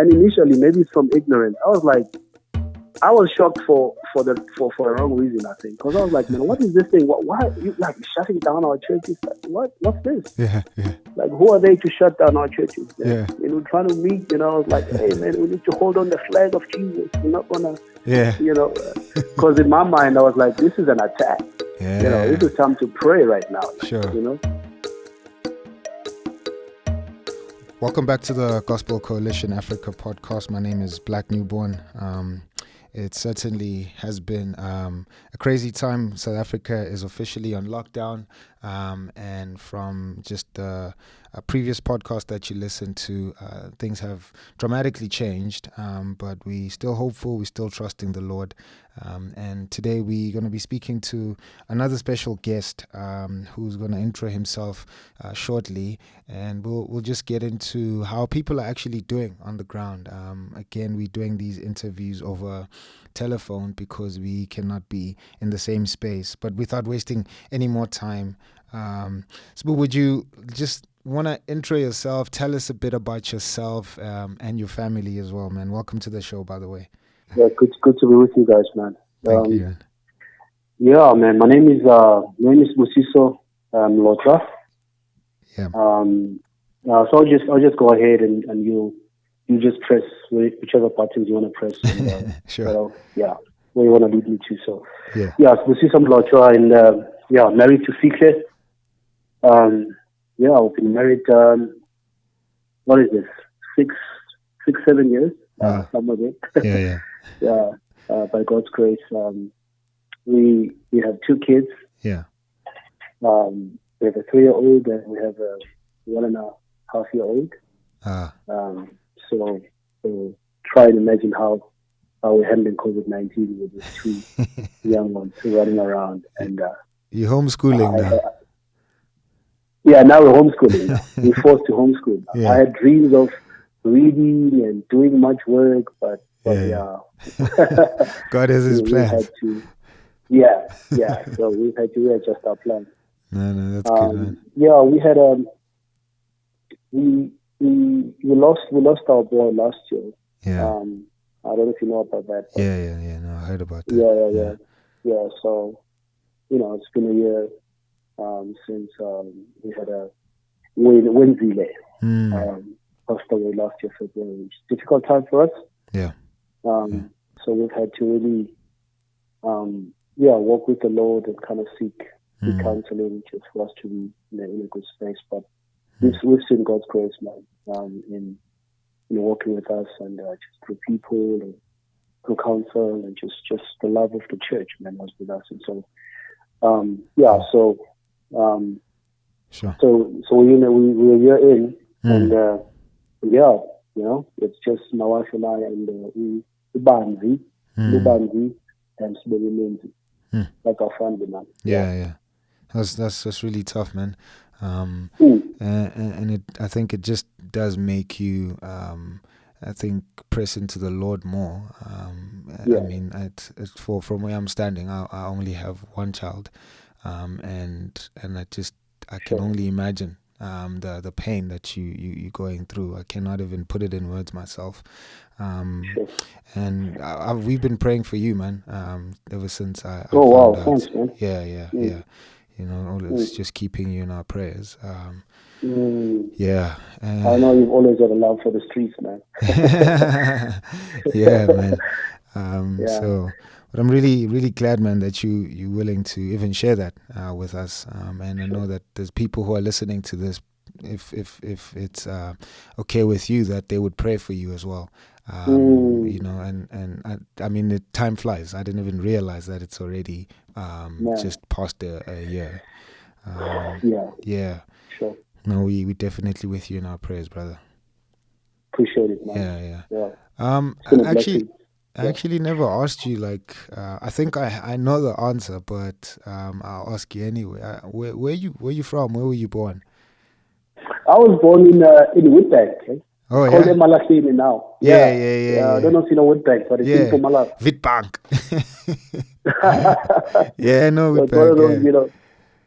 And initially, maybe it's from ignorance. I was shocked for a wrong reason, I think. Because I was like, man, what is this thing? Why are you like shutting down our churches? Like, what's this? Yeah. Like, who are they to shut down our churches? Yeah. Trying to meet, I was like, hey, man, we need to hold on the flag of Jesus. We're not going to, because in my mind, I was like, this is an attack. Yeah. This is time to pray right now. Sure. Welcome back to the Gospel Coalition Africa podcast. My name is Black Newborn. It certainly has been a crazy time. South Africa is officially on lockdown. And from just the previous podcast that you listened to, things have dramatically changed. But we still hopeful. We're still trusting the Lord. And today we're going to be speaking to another special guest who's going to intro himself shortly. And we'll just get into how people are actually doing on the ground. Again, we're doing these interviews over telephone because we cannot be in the same space. But without wasting any more time, so would you just want to intro yourself, tell us a bit about yourself and your family as well, man. Welcome to the show, by the way. Yeah, good to be with you guys, man. Thank you. Yeah, man. My name is Sibusiso Mlotshwa. Yeah. So I'll just go ahead and you just press whichever buttons you want to press. And, sure. Where you want to lead me to. So yeah, Sibusiso Mlotshwa, and married to Fikle. I've been married. What is this? 7 years. Somewhere there. Yeah. By God's grace, we have 2 kids. Yeah. We have a 3-year-old and we have a 1.5-year-old. So try and imagine how we're handling COVID-19 with these 2 young ones running around. And you're homeschooling now. Now we're homeschooling. We're forced to homeschool. I had dreams of reading and doing much work, but God has His plans. So we've had to readjust our plans. No, that's good, man. Yeah, we had we lost our boy last year. Yeah. I don't know if you know about that. Yeah. No, I heard about that. Yeah. So, it's been a year since we had a Wenzile passed away last year, February. It's a difficult time for us. Yeah. So we've had to really, work with the Lord and kind of seek counseling just for us to be in a good space. But we've seen God's grace, man, in working with us and just through people and through counsel and just the love of the church, man, was with us. And so, sure. So we're a year in, and it's just my wife and I and Ubanzi and Sibusiso, like our family, man. Yeah. That's really tough, man. And I think it just does make you, press into the Lord more. I mean, from where I'm standing, I only have one child, and I can only imagine the pain that you're going through. I cannot even put it in words myself. And we've been praying for you, man, ever since I found out. Thanks, man. Yeah. It's just keeping you in our prayers. I know you've always got a love for the streets, man. Yeah, man. So, but I'm really, really glad, man, that you're willing to even share that with us. And I know that there's people who are listening to this. If it's okay with you, that they would pray for you as well. And I mean, the time flies. I didn't even realize that it's already just past a year. Sure. No, we definitely with you in our prayers, brother. Appreciate it, man. I actually never asked you, I think I know the answer, but I'll ask you anyway. Where you from? Where were you born? I was born in Witbank. Okay? Oh, Call them Malahleni now. Yeah. I don't know if you know Witbank, but it's in Mpumalanga. Witbank. Yeah, no, Witbank. One of those,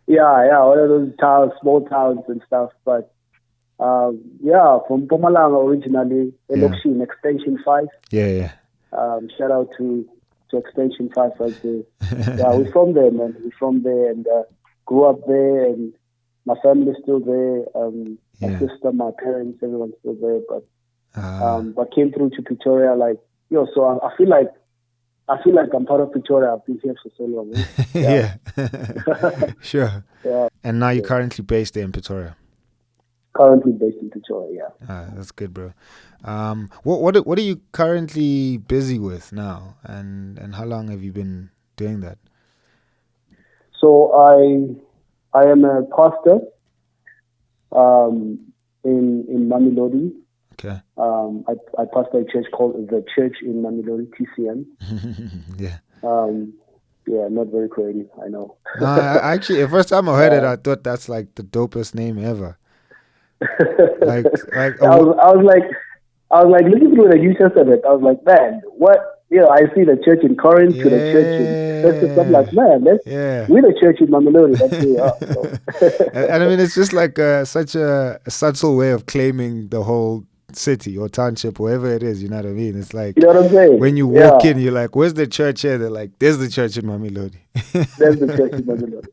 one of those towns, small towns and stuff. But From Mpumalanga originally, Elokshini, Extension 5. Yeah. Shout out to Extension 5 right there. Yeah, we're from there, man. We're from there and grew up there, and my family's still there. My sister, my parents, everyone's still there. But came through to Pretoria, so I feel like I'm part of Pretoria. I've been here for so long. Yeah. Sure. Yeah. And now you're currently based there in Pretoria. Currently based in Pretoria, yeah. That's good, bro. What are you currently busy with now, and how long have you been doing that? So I am a pastor in Mamelodi. Okay. I pastor a church called the Church in Mamelodi, TCM. Yeah. Yeah, not very creative, I know. No, actually, the first time I heard it, I thought that's like the dopest name ever. I was like looking through the New Testament. I was like, man, what? I see the church in Corinth to the church in. I'm like, man, we're the church in Mamelodi. That's who we are. So. And I mean, it's just like such a subtle way of claiming the whole city or township, wherever it is. You know what I mean? It's like, you know what I'm saying? When you walk in, you're like, "Where's the church here?" They're like, "There's the church in Mamelodi." There's the church in Mamelodi.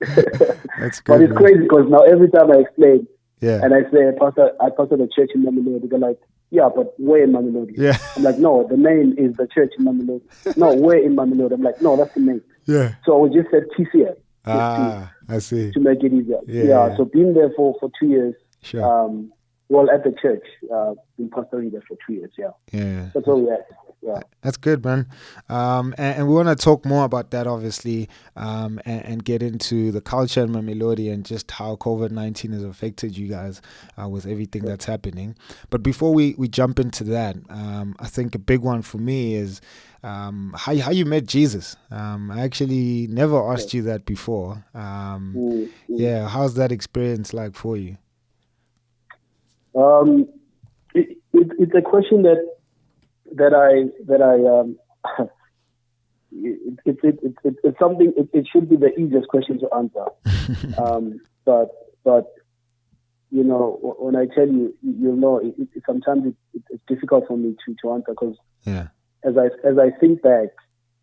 That's good. But it's crazy because now every time I explain. Yeah. And I say, I pastor the church in Mamelodi. They're like, yeah, but where in Mamelodi? Yeah. I'm like, no, the name is the church in Mamelodi. No, where in Mamelodi? I'm like, no, that's the name. Yeah. So I just said TCM. I see. To make it easier. Yeah. So being there for 2 years. Sure. At the church, been pastoring there for 2 years. Yeah. Yeah. That's all we had. Yeah. That's good, man. And we want to talk more about that, obviously, and get into the culture in Mamelodi and just how COVID-19 has affected you guys with everything that's happening. But before we jump into that, I think a big one for me is how you met Jesus. I actually never asked you that before. Yeah, how's that experience like for you? It's a question that I it's something. It should be the easiest question to answer. But when I tell you, sometimes it's difficult for me to answer because as I think back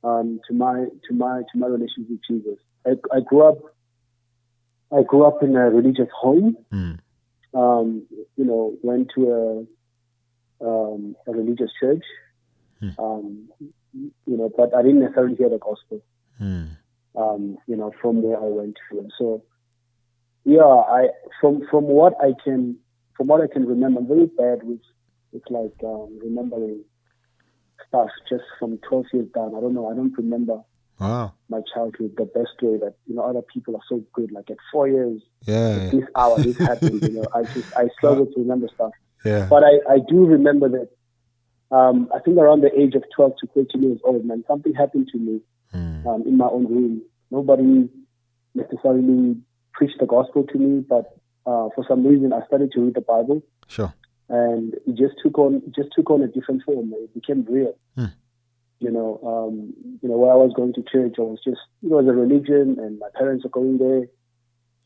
to my relationship with Jesus, I grew up in a religious home. Went to a religious church. But I didn't necessarily hear the gospel. From where I went to, and so from what I can remember, I'm very bad with remembering stuff just from 12 years down. I don't know. I don't remember my childhood the best way that other people are so good. Like at 4 years, at this hour, this happened. I struggle to remember stuff. But I do remember that. I think around the age of 12 to 13 years old, man, something happened to me in my own room. Nobody necessarily preached the gospel to me, but for some reason I started to read the Bible. Sure. And it just took on a different form. It became real. Where I was going to church, I was just, it was a religion, and my parents were going there,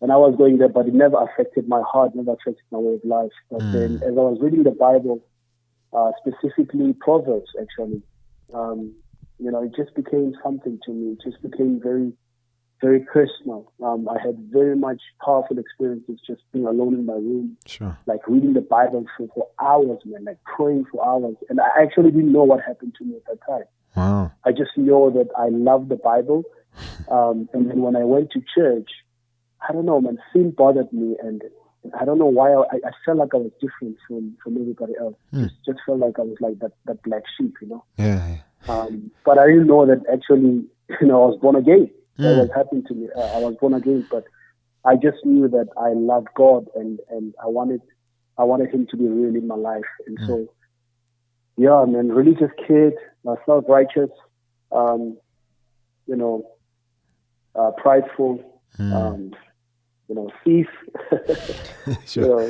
and I was going there, but it never affected my heart, never affected my way of life. But then, as I was reading the Bible, specifically Proverbs, actually, it just became something to me. It just became very, very personal. I had very much powerful experiences just being alone in my room, like reading the Bible for hours, man, like praying for hours. And I actually didn't know what happened to me at that time. Wow. I just know that I love the Bible. And then when I went to church, I don't know, man, sin bothered me, and I don't know why I felt like I was different from everybody else. Just felt like I was like that black sheep, Yeah. But I didn't know that actually, I was born again. That was happening to me. I was born again, but I just knew that I loved God, and I wanted Him to be real in my life. And so, yeah, man, religious kid, self-righteous, prideful, thief. Stole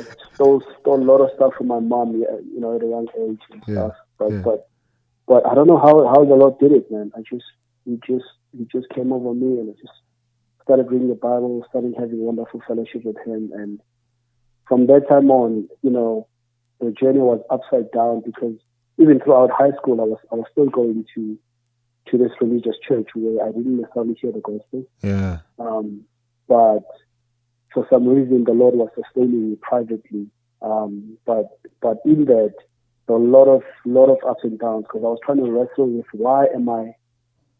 a lot of stuff from my mom, at a young age and stuff. But I don't know how the Lord did it, man. He just came over me, and I just started reading the Bible, started having wonderful fellowship with Him, and from that time on, the journey was upside down, because even throughout high school, I was still going to this religious church where I didn't necessarily hear the gospel. Yeah. But for some reason, the Lord was sustaining me privately. But in that, there were a lot of ups and downs, because I was trying to wrestle with why am I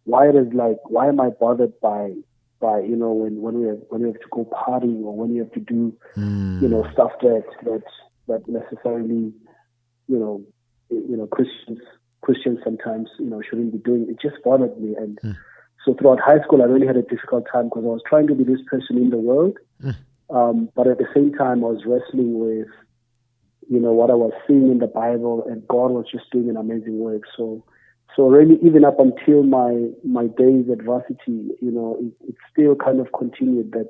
bothered by when we have to go partying, or when you have to do stuff that necessarily Christians sometimes shouldn't be doing. It just bothered me. And so throughout high school, I really had a difficult time, because I was trying to be this person in the world, but at the same time I was wrestling with what I was seeing in the Bible, and God was just doing an amazing work. So really, even up until my days at varsity, it still kind of continued that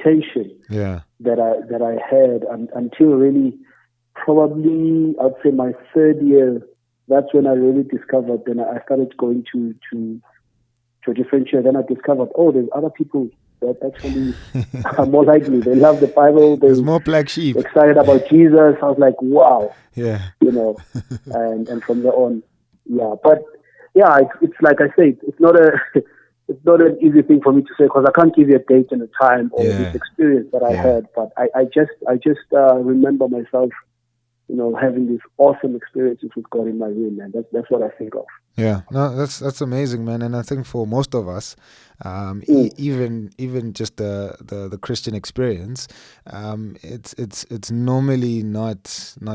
tension that I had until really probably I'd say my third year. That's when I really discovered. Then I started going to a different church. Then I discovered, there's other people that actually are more like me. They love the Bible. There's more black sheep. Excited about Jesus. I was like, wow. Yeah. And from there on, yeah. But yeah, it's like I say, it's not an easy thing for me to say, because I can't give you a date and a time or this experience that I had. But I just remember myself, having these awesome experiences with God in my room, man. That's what I think of. Yeah, no, that's amazing, man. And I think for most of us, even just the Christian experience, it's normally not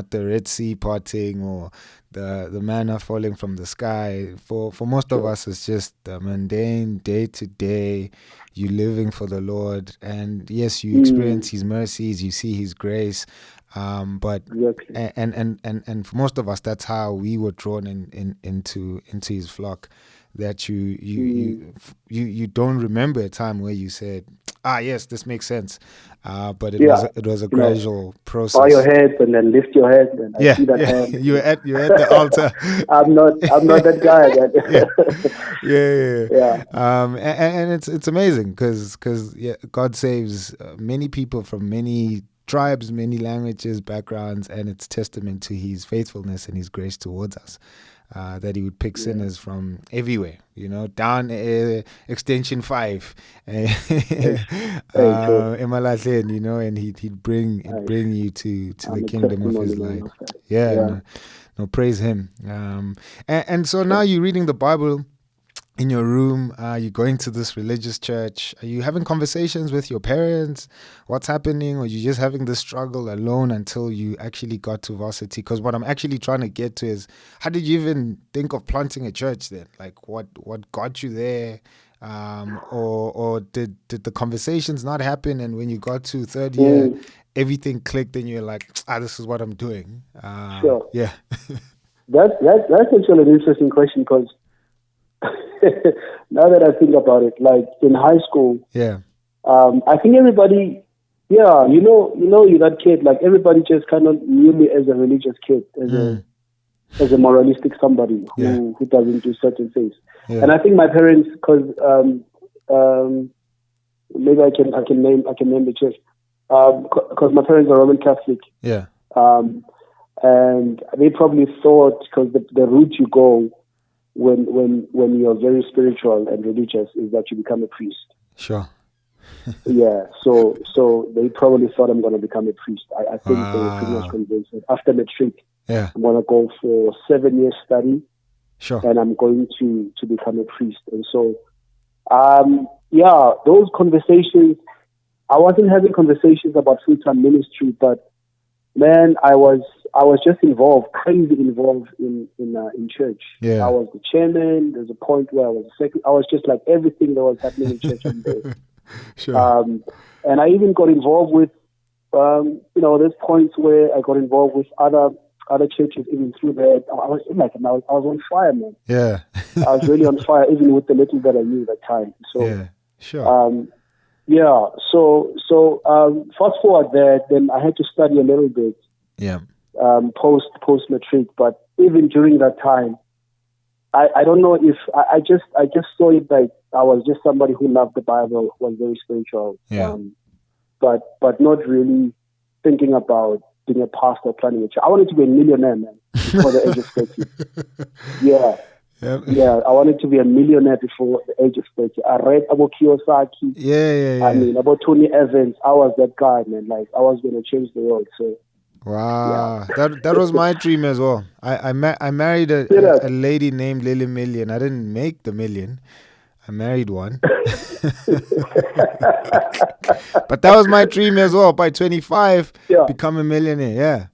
the Red Sea parting or the manna falling from the sky. For most of us, it's just the mundane, day to day. You living for the Lord, and yes, you experience His mercies, you see His grace. But exactly. and for most of us, that's how we were drawn into His flock. That you don't remember a time where you said, yes, this makes sense. But it was a gradual process. Bow your head and then lift your head, and I see that hand. You're at the altar. I'm not that guy. Yeah. And it's amazing because God saves many people from many tribes, many languages, backgrounds, and it's testament to His faithfulness and His grace towards us. That He would pick sinners from everywhere, down extension 5, Emalahleni, and he'd bring you to the kingdom of His light. No, praise Him. And so now you're reading the Bible in your room, you're going to this religious church. Are you having conversations with your parents? What's happening? Or are you just having this struggle alone until you actually got to varsity? Because what I'm actually trying to get to is, how did you even think of planting a church then? Like, what got you there? Or did the conversations not happen? And when you got to third year, everything clicked and you're like, this is what I'm doing. Sure. Yeah. That's actually an interesting question, because now that I think about it, like in high school, I think everybody, you're that kid. Like everybody just kind of knew me as a religious kid, as a moralistic somebody who doesn't do certain things. Yeah. And I think my parents, because maybe I can name the church, because my parents are Roman Catholic. Yeah. And they probably thought, because the route you go when you're very spiritual and religious is that you become a priest. Sure. So they probably thought I'm going to become a priest. I think they were pretty much convinced that after matric, I'm going to go for 7 years study. Sure. And I'm going to become a priest. And so, those conversations, I wasn't having conversations about full-time ministry, but man, I was just crazy involved in church. Yeah. I was the chairman. There's a point where I was the secretary. I was just like everything that was happening in church. Sure. And I even got involved with, there's points where I got involved with other churches even through that. I was on fire, man. Yeah. I was really on fire, even with the little that I knew at that time. So, yeah, sure. So fast forward there, then I had to study a little bit. Yeah. Post matric, but even during that time, I don't know if I just saw it like I was just somebody who loved the Bible, was very spiritual. Yeah. but not really thinking about being a pastor or planning a church. I wanted to be a millionaire, man, before the age of 30. Yeah. Yep. Yeah, I wanted to be a millionaire before the age of 30. I read about Kiyosaki. Yeah. I mean, about Tony Evans. I was that guy, man. Like, I was going to change the world. So, wow, that was my dream as well. I married a lady named Lily Million. I didn't make the million. I married one. But that was my dream as well. By 25, become a millionaire.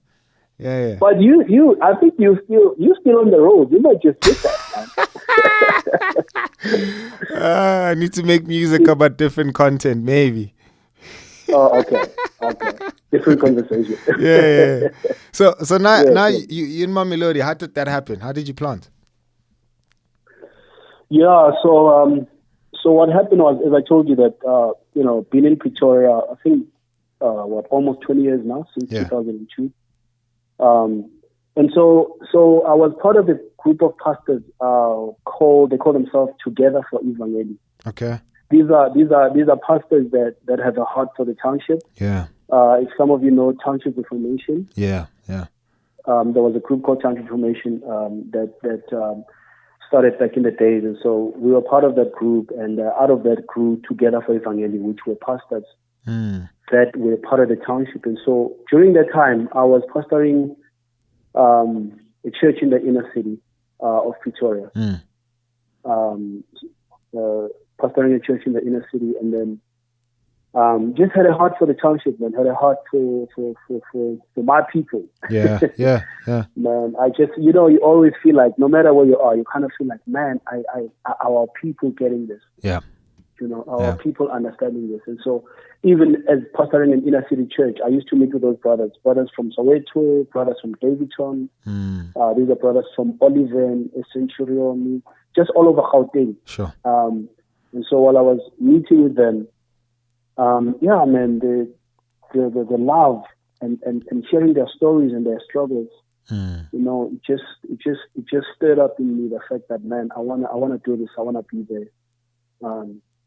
Yeah. But I think you still on the road. You might just get that, man. I need to make music about different content, maybe. Oh, okay. Different conversation. Yeah. So now you in Mamelodi. How did that happen? How did you plant? Yeah. So what happened was, as I told you, that being in Pretoria, I think almost 20 years now, since 2002. And so I was part of a group of pastors they call themselves Together for Evangeli. Okay. These are pastors that have a heart for the township. Yeah. If some of you know Township Reformation. Yeah. There was a group called Township Reformation that started back in the days, and so we were part of that group, and out of that grew Together for Evangeli, which were pastors that were part of the township. And so during that time, I was pastoring a church in the inner city of Pretoria. Pastoring a church in the inner city, and then just had a heart for the township, man. Had a heart for my people. Yeah. Man, I just, you always feel like no matter where you are, you kind of feel like, man, our people getting this. Yeah. Our people understanding this. And so even as pastoring an inner city church, I used to meet with those brothers from Soweto, brothers from Davidson. These are brothers from Oliven, Centurion, just all over Gauteng. Sure. And so while I was meeting with them, man, the love and sharing their stories and their struggles, it just stirred up in me the fact that, man, I wanna do this. I wanna be there,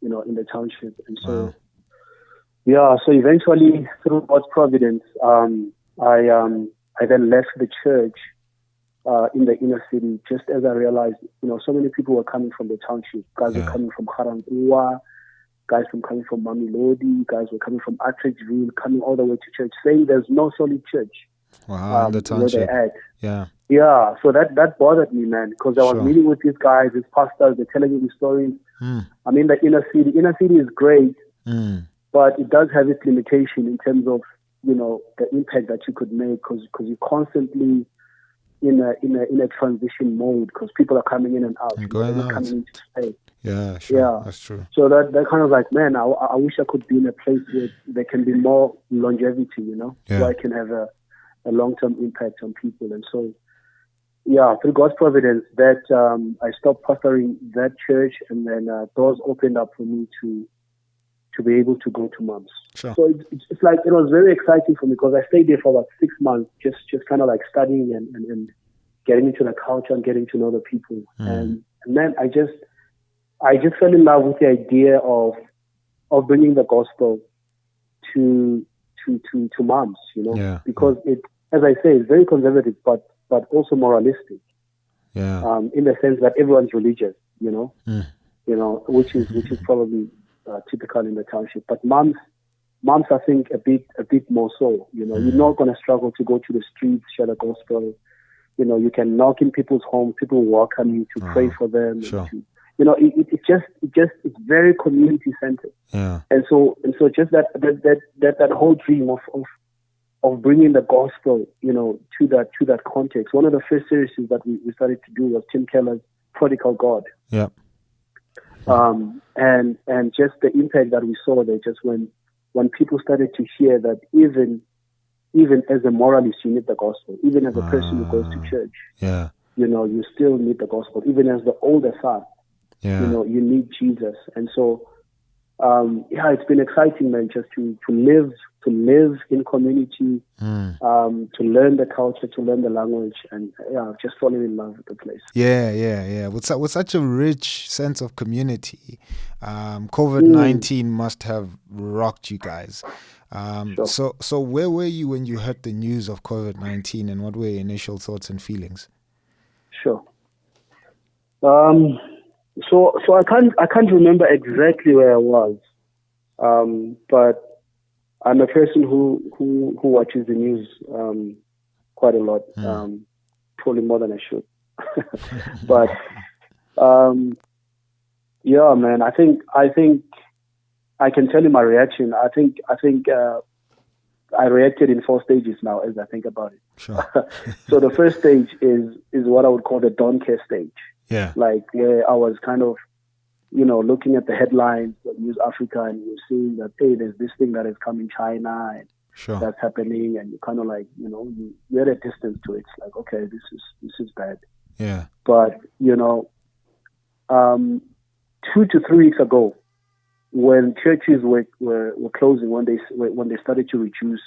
in the township. And so, so eventually through God's providence, I then left the church in the inner city, just as I realized, so many people were coming from the township. Guys were coming from Garankuwa, guys coming from Mamelodi, guys were coming from Atteridgeville, coming all the way to church, saying there's no solid church. Wow, the township. Where they're at. Yeah, so that bothered me, man, because I was meeting with these guys, these pastors, they're telling me these stories. I mean, the inner city is great, but it does have its limitation in terms of, the impact that you could make, because you're constantly in a transition mode, because people are coming in and out. And going out. Coming into stay. Yeah, sure. Yeah, that's true. So that kind of like, man, I wish I could be in a place where there can be more longevity, so I can have a long-term impact on people. And so, through God's providence, that I stopped pastoring that church, and then doors opened up for me to be able to go to MUMS. Sure. So it's like, it was very exciting for me, because I stayed there for about 6 months, just kind of like studying and getting into the culture and getting to know the people. And then I just fell in love with the idea of bringing the gospel to MUMS, because it, as I say, is very conservative, but also moralistic. Yeah. In the sense that everyone's religious, which is probably typical in the township. But MUMS, I think a bit more so. You're not going to struggle to go to the streets, share the gospel. You can knock in people's homes, people welcome you to pray for them. Sure. It's very community centered. Yeah. And so just that whole dream of bringing the gospel, to that context. One of the first series that we started to do was Tim Keller's Prodigal God. Yeah. And just the impact that we saw there, just when people started to hear that even as a moralist, you need the gospel. Even as a person who goes to church, you still need the gospel. Even as the older son, you need Jesus. And so it's been exciting, man, just to live in community, to learn the culture, to learn the language, and just falling in love with the place. Yeah. With such a rich sense of community, COVID-19 must have rocked you guys. Sure. So where were you when you heard the news of COVID-19, and what were your initial thoughts and feelings? Sure. So I can't remember exactly where I was, but I'm a person who watches the news quite a lot, probably more than I should. But yeah, man, I think I can tell you my reaction. I think I reacted in 4 stages now as I think about it. Sure. So the first stage is what I would call the don't care stage. Yeah. Like where I was kind of, looking at the headlines of News Africa, and you're seeing that, hey, there's this thing that has come in China and Sure. that's happening, and you kind of like, you're at a distance to it. It's like, okay, this is bad. Yeah. But 2 to 3 weeks ago, when churches were closing, when they started to reduce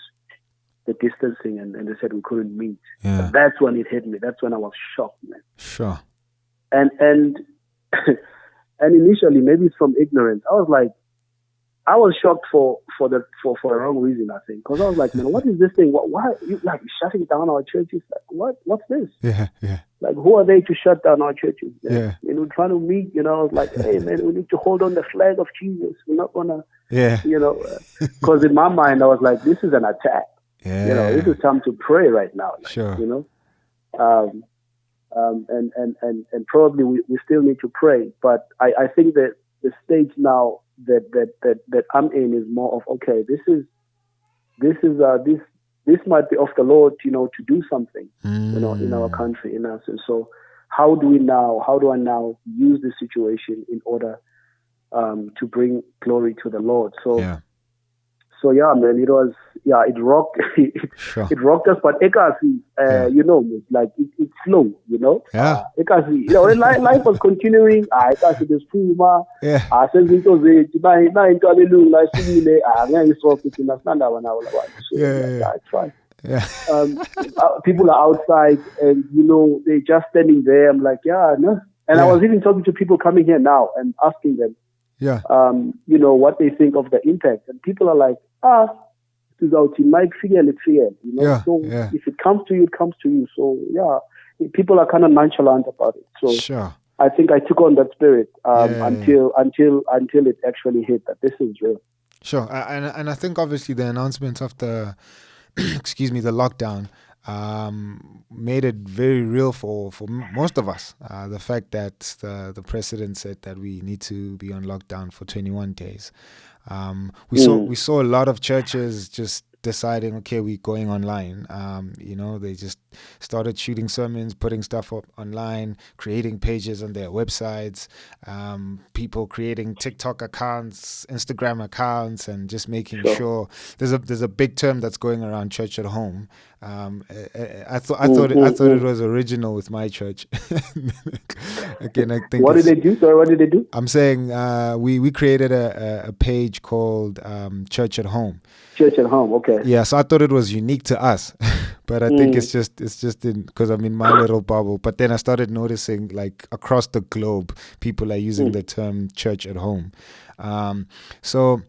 the distancing, and they said we couldn't meet, that's when it hit me. That's when I was shocked, man. Sure. And and initially, maybe it's from ignorance, I was shocked for a wrong reason, I think, because I was like, man, what is this thing? Why you like shutting down our churches? Like, what's this? Yeah. Like, who are they to shut down our churches? Yeah. Trying to meet, I was like, hey, man, we need to hold on the flag of Jesus. We're not gonna, because in my mind, I was like, this is an attack. Yeah. This is time to pray right now. Sure. And probably we still need to pray, but I think that the stage now that I'm in is more of, okay, this might be of the Lord, to do something, in our country, in us. And so how do I now use this situation in order to bring glory to the Lord? So yeah, man, it rocked, Sure. it rocked us. But Ekasi, like it's slow, Yeah. Ekasi, life was continuing. Ekasi, there's Puma. Yeah. I said, into it's fine. Yeah. People are outside, and they're just standing there. I'm like, no. And I was even talking to people coming here now and asking them, what they think of the impact, and people are like, it's out in my fear. So if it comes to you, it comes to you. So people are kind of nonchalant about it. So sure. I think I took on that spirit until it actually hit that this is real. Sure, and I think obviously the announcement of the the lockdown made it very real for most of us. The fact that the president said that we need to be on lockdown for 21 days. We saw a lot of churches just deciding, okay, we're going online. They just started shooting sermons, putting stuff up online, creating pages on their websites, people creating TikTok accounts, Instagram accounts, and just making sure there's a big term that's going around, church at home. I thought it was original with my church. Again, I think what did they do? Sorry, what did they do? I'm saying we created a page called Church at Home. Church at Home, okay. Yeah, so I thought it was unique to us, but I think it's just because I'm in my little bubble. But then I started noticing, like, across the globe, people are using the term church at home. So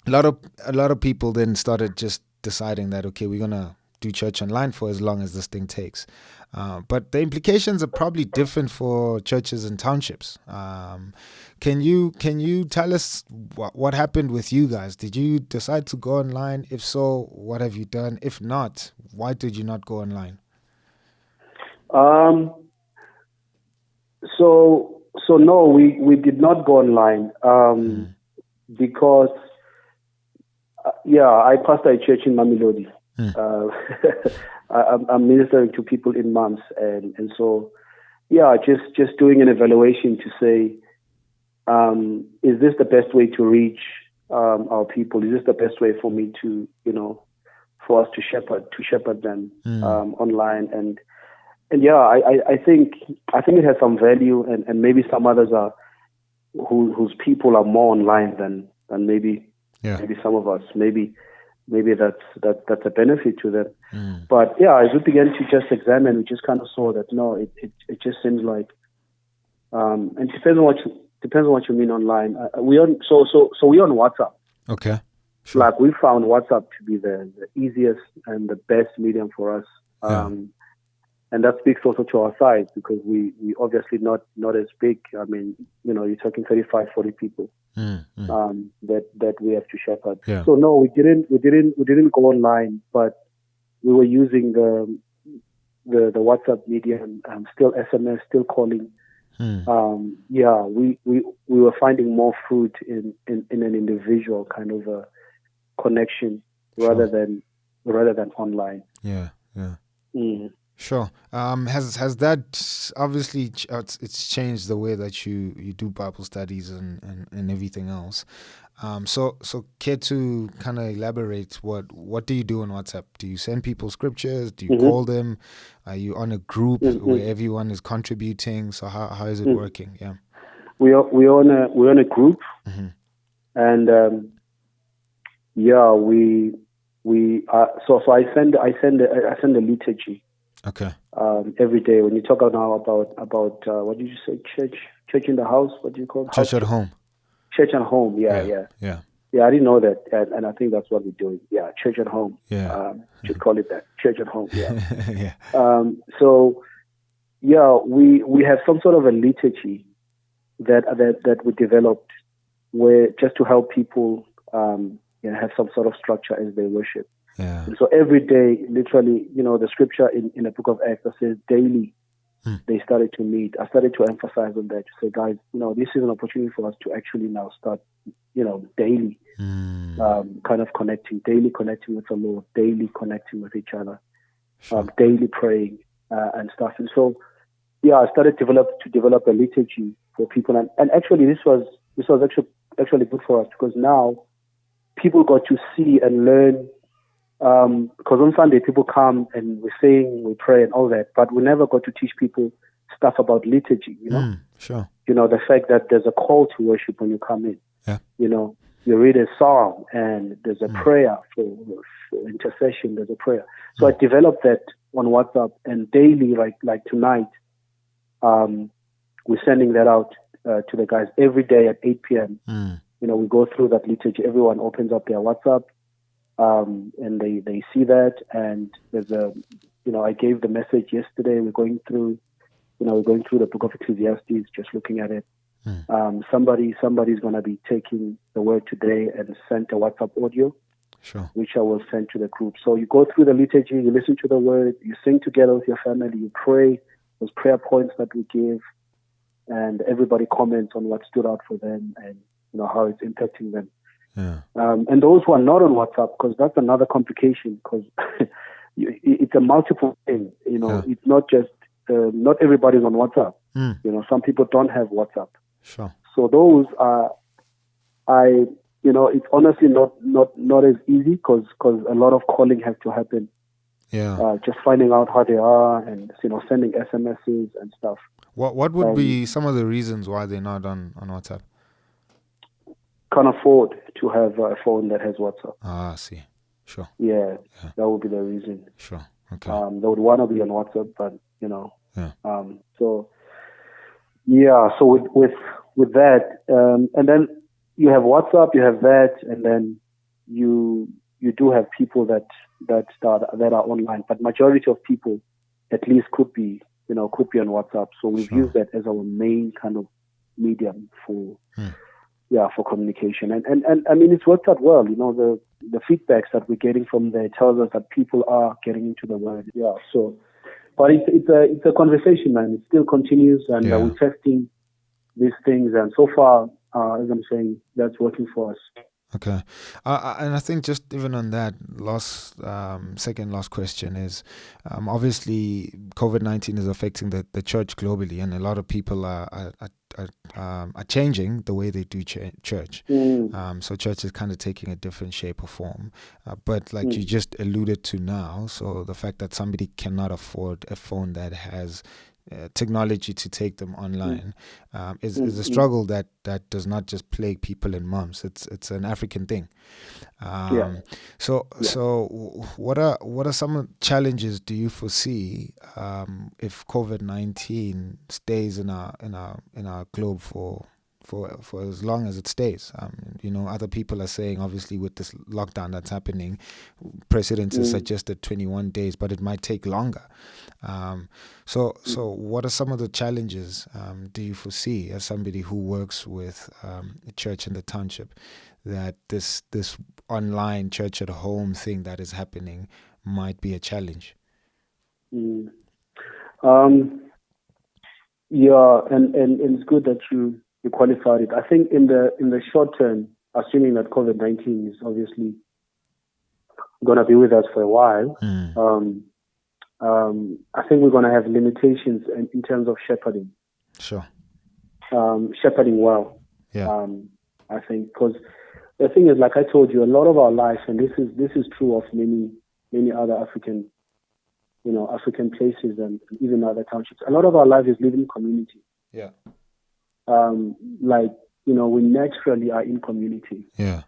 a lot of people then started just deciding that, okay, we're gonna do church online for as long as this thing takes. But the implications are probably different for churches and townships. Can you tell us what happened with you guys? Did you decide to go online? If so, what have you done? If not, why did you not go online? So no, we did not go online because I pastor a church in Mamelodi. I'm ministering to people in months, and so just doing an evaluation to say, is this the best way to reach our people? Is this the best way for me to, for us to shepherd them online? And I think it has some value, and maybe some others are whose people are more online than maybe some of us. Maybe that's a benefit to them. But yeah, as we began to just examine, we just kind of saw that no, it just seems like, and it depends on what you mean online. We're on WhatsApp. Okay. Sure. Like we found WhatsApp to be the easiest and the best medium for us. And that speaks also to our size, because we obviously not as big. I mean, you're talking 35, 40 people that we have to shepherd. Yeah. So no, we didn't go online, but we were using the WhatsApp medium, still SMS, still calling. We were finding more fruit in an individual kind of a connection rather than online. Yeah. Sure. Has that obviously it's changed the way that you do Bible studies and everything else. So care to kind of elaborate, what do you do on WhatsApp? Do you send people scriptures? Do you call them? Are you on a group where everyone is contributing? So how is it working? Yeah. We're on a group, and so I send a liturgy. Okay. Every day. When you talk now about what did you say? Church in the house. What do you call it? Church at home. Church at home. Yeah. I didn't know that, and I think that's what we're doing. Yeah, church at home. Yeah. Just call it that. Church at home. Yeah. Yeah. We have some sort of a liturgy that we developed, where just to help people have some sort of structure as they worship. Yeah. And so every day, literally, the scripture in the book of Acts that says daily, they started to meet. I started to emphasize on that, to say, guys, this is an opportunity for us to actually now start, daily kind of daily connecting with the Lord, daily connecting with each other, daily praying and stuff. And so, I started to develop a liturgy for people. And actually, this was actually good for us, because now people got to see and learn. Because on Sunday people come and we sing, we pray and all that, but we never got to teach people stuff about liturgy, Sure. The fact that there's a call to worship when you come in. Yeah. You read a psalm and there's a prayer for intercession, there's a prayer. So I developed that on WhatsApp, and daily, like tonight, we're sending that out to the guys every day at 8 p.m. We go through that liturgy. Everyone opens up their WhatsApp. And they see that, and there's I gave the message yesterday. We're going through the book of Ecclesiastes, just looking at it. Somebody's going to be taking the word today and sent a WhatsApp audio, sure, which I will send to the group. So you go through the liturgy, you listen to the word, you sing together with your family, you pray those prayer points that we give, and everybody comments on what stood out for them and how it's impacting them. Yeah. And those who are not on WhatsApp, because that's another complication, because it's a multiple thing. It's not just, not everybody's on WhatsApp. Some people don't have WhatsApp. Sure. So those are, it's honestly not as easy, because a lot of calling has to happen. Yeah. Just finding out how they are and, sending SMSs and stuff. What would be some of the reasons why they're not on WhatsApp? Can't afford to have a phone that has WhatsApp. I see. Sure. Yeah, that would be the reason. Sure. Okay. They would want to be on WhatsApp, but Yeah. So with that, and then you have WhatsApp, you have that, and then you do have people that are online, but majority of people at least could be on WhatsApp. So we've used that as our main kind of medium for communication. And I mean, it's worked out well. The feedbacks that we're getting from there tells us that people are getting into the word. Yeah. So, but it's a conversation, man. It still continues, and we're testing these things. And so far, as I'm saying, that's working for us. Okay. And I think just even on that second last question is, obviously COVID-19 is affecting the church globally, and a lot of people are changing the way they do church. So church is kind of taking a different shape or form. But like you just alluded to now, so the fact that somebody cannot afford a phone that has technology to take them online is a struggle that does not just plague people in mumps. It's an African thing. So what are some challenges do you foresee if COVID-19 stays in our globe for as long as it stays? Other people are saying, obviously, with this lockdown that's happening, precedents has suggested 21 days, but it might take longer. So what are some of the challenges do you foresee as somebody who works with a church in the township, that this online church at home thing that is happening might be a challenge? And it's good that you qualified it. I think in the short term, assuming that COVID-19 is obviously going to be with us for a while, I think we're going to have limitations in terms of shepherding. Sure. Shepherding well. Yeah. I think, because the thing is, like I told you, a lot of our life, and this is true of many other African places and even other townships. A lot of our life is living in community. Yeah. We naturally are in community. Yeah.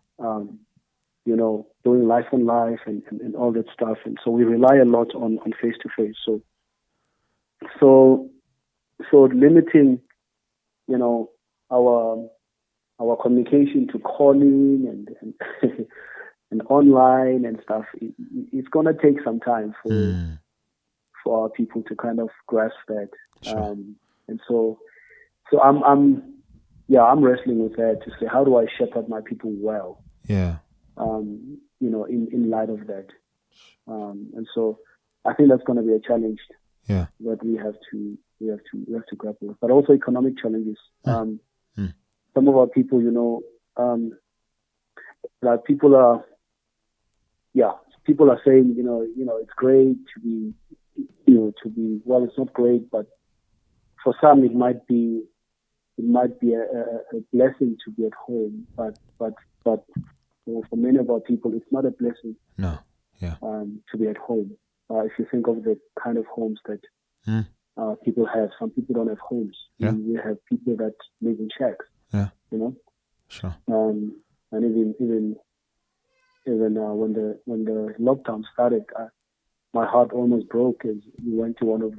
Doing life on life and all that stuff. And so we rely a lot on face to face. So limiting, our communication to calling and and online and stuff, it's gonna take some time for our people to kind of grasp that. Sure. And so I'm wrestling with that to say, how do I shepherd my people well? Yeah. In light of that. And so I think that's going to be a challenge. Yeah. That we have to grapple with, but also economic challenges. Some of our people, like people are saying, it's great to be, well, it's not great, but for some it might be a blessing to be at home, but for many of our people, it's not a blessing. No. Yeah. To be at home. If you think of the kind of homes that people have, some people don't have homes. Yeah. We have people that live in shacks. Yeah. Sure. And even when the lockdown started, my heart almost broke as we went to one of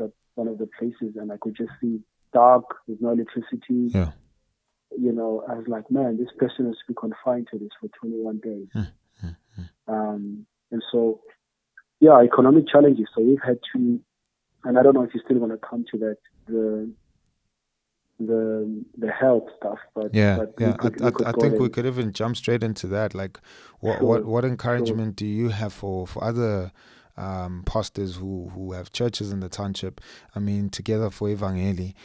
the places, and I could just see dark with no electricity. Yeah. I was like, man, this person has to be confined to this for 21 days. And so, economic challenges. So we've had to, and I don't know if you're still going to come to that, the health stuff. But I think we could even jump straight into that. Like, what encouragement do you have for other pastors who have churches in the township? I mean, together for Evangeli,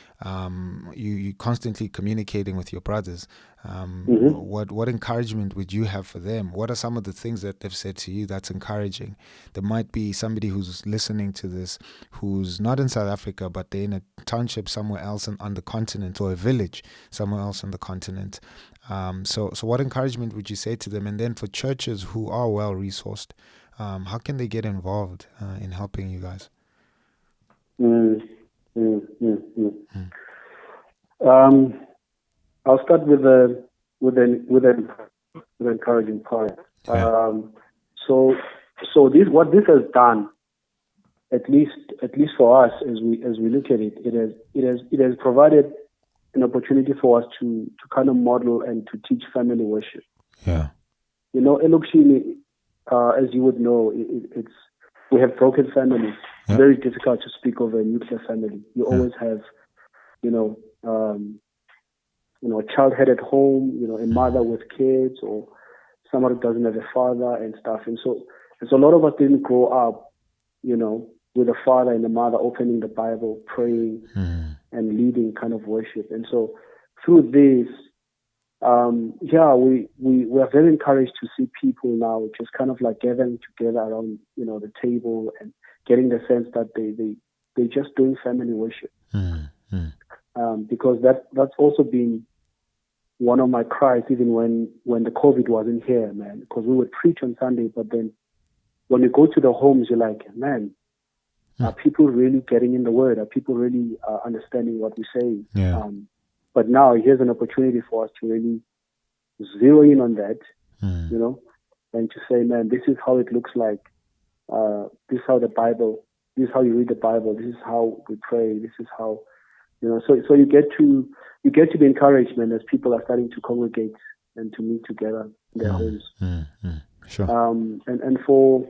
you constantly communicating with your brothers. What encouragement would you have for them? What are some of the things that they've said to you that's encouraging? There might be somebody who's listening to this who's not in South Africa, but they're in a township somewhere else on the continent, or a village somewhere else on the continent. So what encouragement would you say to them? And then for churches who are well resourced, how can they get involved in helping you guys? I'll start with an encouraging part. Yeah. So what this has done, at least for us, as we look at it, it has provided an opportunity for us to kind of model and to teach family worship. Yeah. Elokishini, as you would know, we have broken families. Yeah. Very difficult to speak of a nuclear family. You always have, a child head at home, a mother with kids, or somebody who doesn't have a father and stuff. And so a lot of us didn't grow up, with a father and a mother opening the Bible, praying and leading kind of worship. And so through this, we are very encouraged to see people now just kind of like gathering together around, the table, and getting the sense that they're just doing family worship. Because that's also been one of my cries, even when the COVID wasn't here, man, because we would preach on Sunday, but then when you go to the homes, you're like, man, Are people really getting in the word? Are people really understanding what we're saying? Yeah. But now here's an opportunity for us to really zero in on that, you know, and to say, man, this is how it looks like. This is how the Bible, this is how you read the Bible. This is how we pray. This is how, you know, so you get to be encouraged, man, as people are starting to congregate and to meet together in their homes. Sure. And for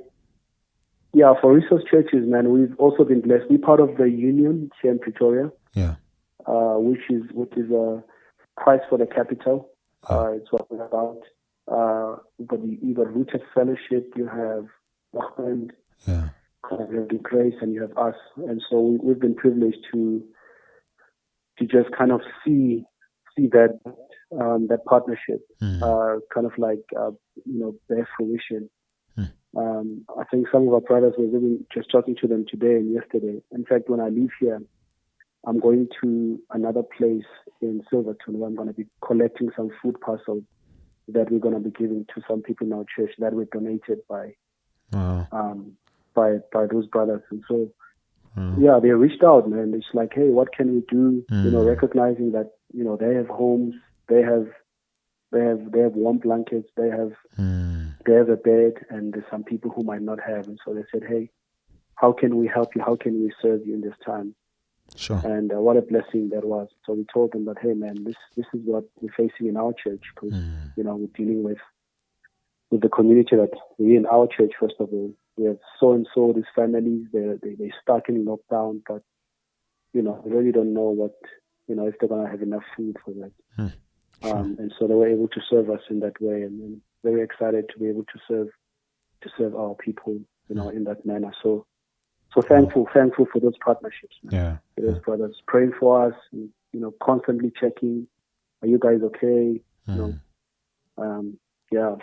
resource churches, man, we've also been blessed. We're part of the union here in Pretoria. Yeah. Which is Christ for the Capital. It's what we're about. You got Rooted Fellowship. You have Friend. Yeah. You have the Grace, and you have us. And so we've been privileged to just kind of see that partnership, kind of like bear fruition. I think some of our brothers were even just talking to them today and yesterday. In fact, when I leave here, I'm going to another place in Silverton where I'm going to be collecting some food parcels that we're going to be giving to some people in our church that were donated by those brothers. And so, they reached out, man. It's like, hey, what can we do? You know, recognizing that, you know, they have homes, they have warm blankets, they have a bed, and there's some people who might not have. And so they said, hey, how can we help you? How can we serve you in this time? Sure. And what a blessing that was. So we told them that, hey, man, this is what we're facing in our church, because you know, we're dealing with the community that we're in our church. First of all, we have so and so these families. They're stuck in lockdown, but you know, we really don't know what, you know, if they're gonna have enough food for that. Sure. And so they were able to serve us in that way, and very excited to be able to serve our people, you know, in that manner. So thankful for those partnerships, man. Yeah. For those brothers praying for us, and, you know, constantly checking, are you guys okay? You know,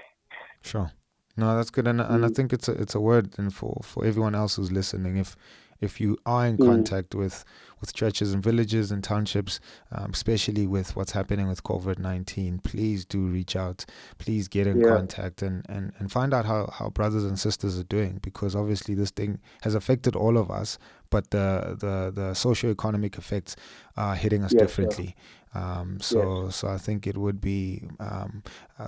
Sure. No, that's good, and I think it's a word, and for everyone else who's listening, if you are in contact with churches and villages and townships, especially with what's happening with COVID-19, please do reach out. Please get in contact and find out how brothers and sisters are doing, because obviously this thing has affected all of us, but the socio-economic effects are hitting us differently. So I think it would be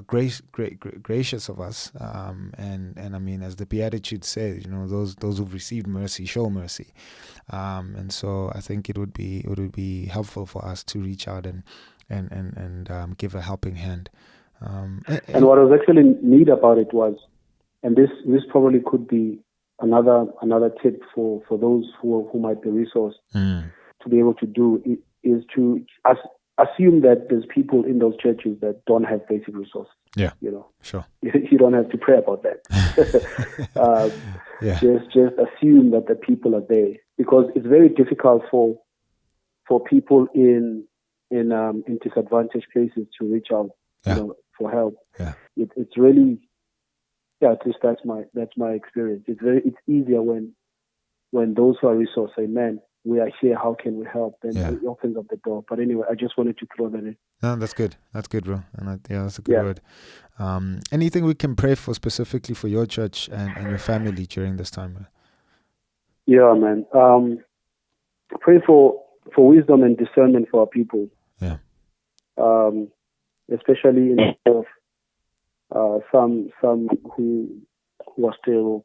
gracious of us, and I mean, as the Beatitude says, you know, those who've received mercy show mercy, and so I think it would be helpful for us to reach out and give a helping hand. And what was actually neat about it was, and this probably could be another tip for those who might be resourced to be able to do, is to assume that there's people in those churches that don't have basic resources. Yeah. You know. Sure. You don't have to pray about that. Just assume that the people are there, because it's very difficult for people in disadvantaged places to reach out, you know, for help. Yeah. It's really, at least that's my experience. It's easier when those who are resourced say, man, we are here, how can we help? Then it opens up the door. But anyway, I just wanted to throw that in. No, that's good. That's good, bro. And that's a good word. Anything we can pray for specifically for your church and your family during this time, bro? Yeah, man. Pray for wisdom and discernment for our people. Yeah. Especially in terms of some who are still,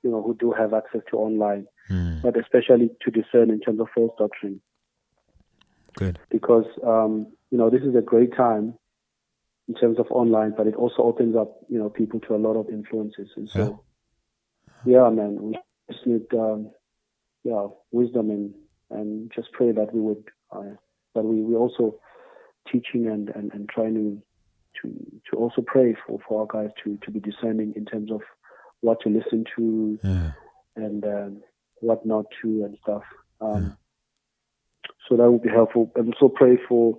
you know, who do have access to online, but especially to discern in terms of false doctrine. Good. Because, you know, this is a great time in terms of online, but it also opens up, you know, people to a lot of influences. And so, man, we just need, wisdom and just pray that we would, that we also teaching and trying to also pray for our guys to be discerning in terms of what to listen to and what not to and stuff. So that would be helpful. And also pray for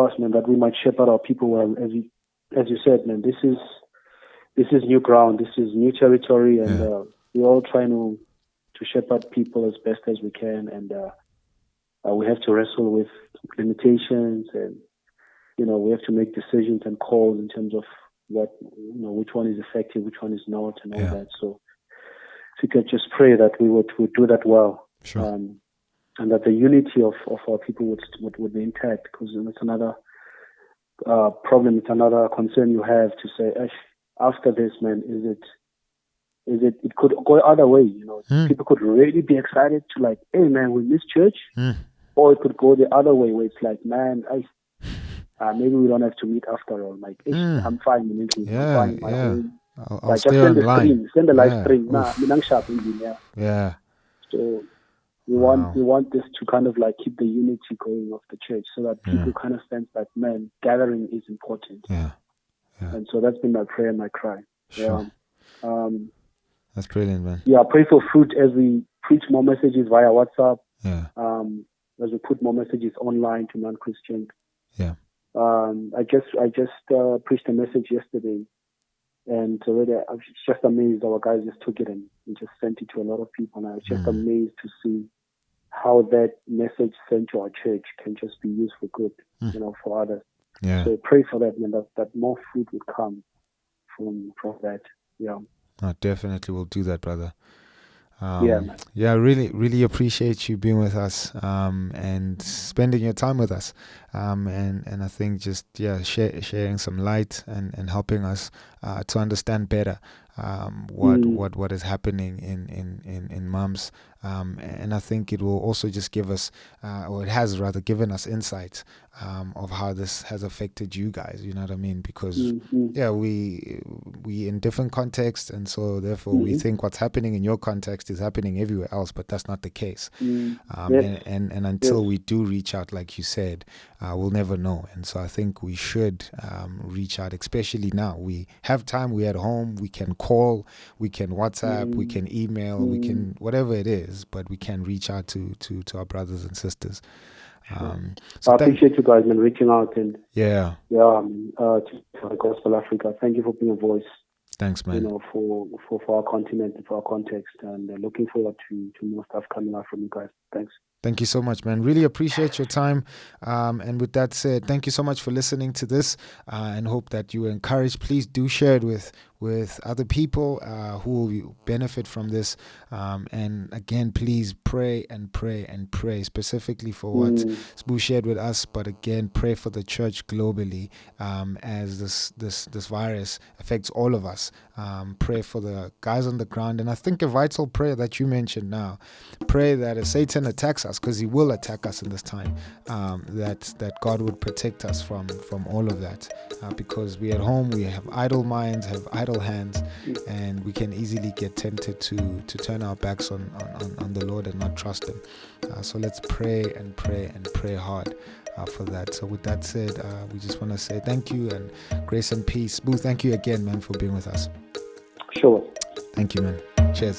us, man, that we might shepherd our people well. As you said, man, this is new ground, this is new territory, and we're all trying to shepherd people as best as we can, and we have to wrestle with limitations, and you know, we have to make decisions and calls in terms of what, you know, which one is effective, which one is not, and all that. So we could just pray that we would do that well. Sure. And that the unity of our people would be intact, because it's another problem, it's another concern you have to say, after this, man, it could go other way, People could really be excited to like, hey man, we miss church, or it could go the other way where it's like, man, maybe we don't have to meet after all. Like, I'm fine in English, I'm fine in my home. I'll just stay send the online. stream, send the live stream. Minang sharp, Yeah. So we want this to kind of like keep the unity going of the church, so that people kind of sense that, man, gathering is important. Yeah. And so that's been my prayer and my cry. Sure. That's brilliant, man. Yeah, pray for fruit as we preach more messages via WhatsApp. Yeah. As we put more messages online to non-Christians. Yeah. I just preached a message yesterday, and already I was just amazed. Our guys just took it and just sent it to a lot of people, and I was just amazed to see how that message sent to our church can just be used for good, for others. Yeah. So pray for that, man, that more fruit would come from that. Yeah. I definitely will do that, brother. Man. Yeah, really, really appreciate you being with us and spending your time with us. And I think just sharing some light and helping us to understand better what is happening in mums. And I think it will also just give us, or it has rather given us insights of how this has affected you guys. You know what I mean? Because we in different contexts, and so therefore we think what's happening in your context is happening everywhere else, but that's not the case. And until we do reach out, like you said, we'll never know. And so I think we should reach out, especially now. We have time. We're at home. We can call. We can WhatsApp. We can email. We can whatever it is, but we can reach out to our brothers and sisters. So I appreciate you guys, man, reaching out and to Gospel Africa. Thank you for being a voice. Thanks, man. For our continent and for our context, and looking forward to more stuff coming out from you guys. Thanks. Thank you so much, man. Really appreciate your time. And with that said, thank you so much for listening to this, and hope that you were encouraged. Please do share it with other people who will benefit from this. And again, please pray and pray and pray, specifically for what Sbu shared with us. But again, pray for the church globally as this virus affects all of us. Pray for the guys on the ground. And I think a vital prayer that you mentioned now, pray that as Satan attacks us, because he will attack us in this time, that God would protect us from all of that, because we at home, we have idle minds, have idle hands, and we can easily get tempted to turn our backs on the Lord and not trust him. So let's pray and pray and pray hard for that. So with that said, we just want to say thank you and grace and peace. Boo, thank you again, man, for being with us. Sure. Thank you, man. Cheers.